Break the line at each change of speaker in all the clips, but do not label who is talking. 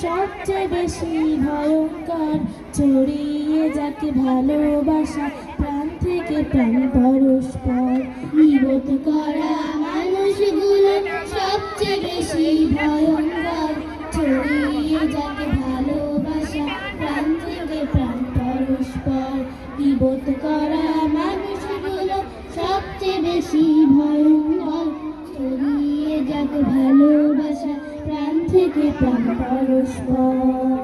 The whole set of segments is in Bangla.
সবচেয়ে বেশি ভয়ঙ্কর, ছড়িয়ে যাকে ভালোবাসা প্রাণ থেকে প্রাণ পরস্পর।
বিপদ করা মানুষগুলো সবচেয়ে বেশি ভয়ঙ্কর, ছড়িয়ে যাকে ভালোবাসা প্রাণ থেকে প্রাণ পরস্পর। বিপদ করা মানুষগুলো সবচেয়ে বেশি ভয়ঙ্কর, ছড়িয়ে যাকে ভালোবাসা প্রাণ থেকে প্রাণ পরস্পর।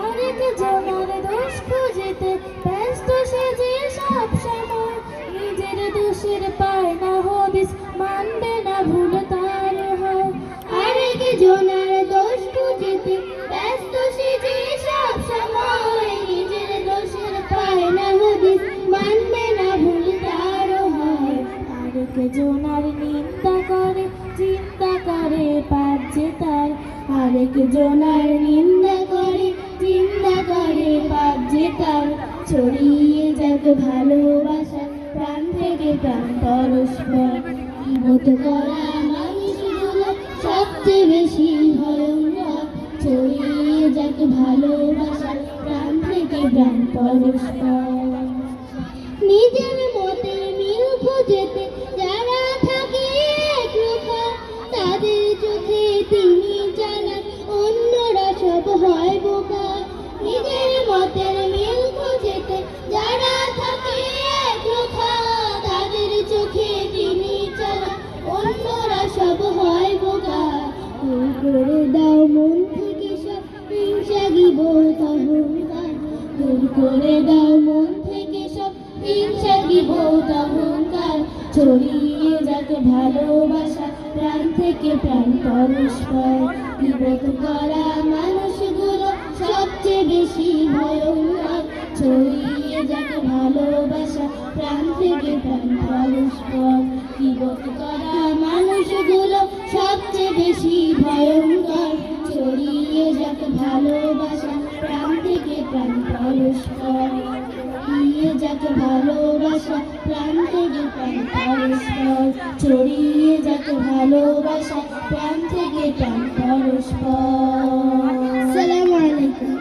আরেক জনের দোষ খুঁজতে ব্যস্ত সেজে সব সময়, নিজের দোষের পায় না হদিস, মানবে না ভুল তার হয়।
আরেক জনের দোষ খুঁজতে ব্যস্ত সেজে সব সময়, নিজের দোষের পায় না হদিস, মানবে না ভুল তার হয়।
আরেক জনার নিন্দা করে চিন্তা করে পাপ যে তার,
আরেক জনার নিন্দা করে চিন্তা করে পাপ যে তার। ছড়িয়ে যাক ভালোবাসা প্রাণ থেকে প্রাণ পরস্পর। বিপদ করা মানুষগুলো সবচেয়ে বেশি ভয়ঙ্কর, ছড়িয়ে যাক ভালোবাসা প্রাণ থেকে প্রাণ পরস্পর। নিজের মতে মিল খুঁজতে যারা থাকে একরোখা, তাদের চোখে তিনি জানান অন্যরা সব হয় বোকা। নিজের মতের মিল খুঁজতে যারা থাকে একরোখা, তাদের চোখে তিনি জানান অন্যরা সব হয় বোকা। দূর করে দাও মন থেকে সব হিংসা গিবত অহংকার, দূর করে দাও মন থেকে সব হিংসা গিবত অহংকার। ছড়িয়ে যাক ভালোবাসা প্রাণ থেকে প্রাণ পরস্পর। বিপদ করা মানুষগুলো সবচেয়ে বেশি ভয়ঙ্কর, ছড়িয়ে যাক ভালোবাসা প্রাণ থেকে প্রাণ পরস্পর। বিপদ করা মানুষগুলো সবচেয়ে বেশি ভয়ঙ্কর, ছড়িয়ে যাক ভালোবাসা প্রাণ থেকে প্রাণ পরস্পর। ছড়িয়ে যাক ভালোবাসা প্রাণ থেকে প্রাণ পরস্পর, ছড়িয়ে যাক ভালোবাসা প্রাণ থেকে প্রাণ পরস্পর। আসসালামু আলাইকুম।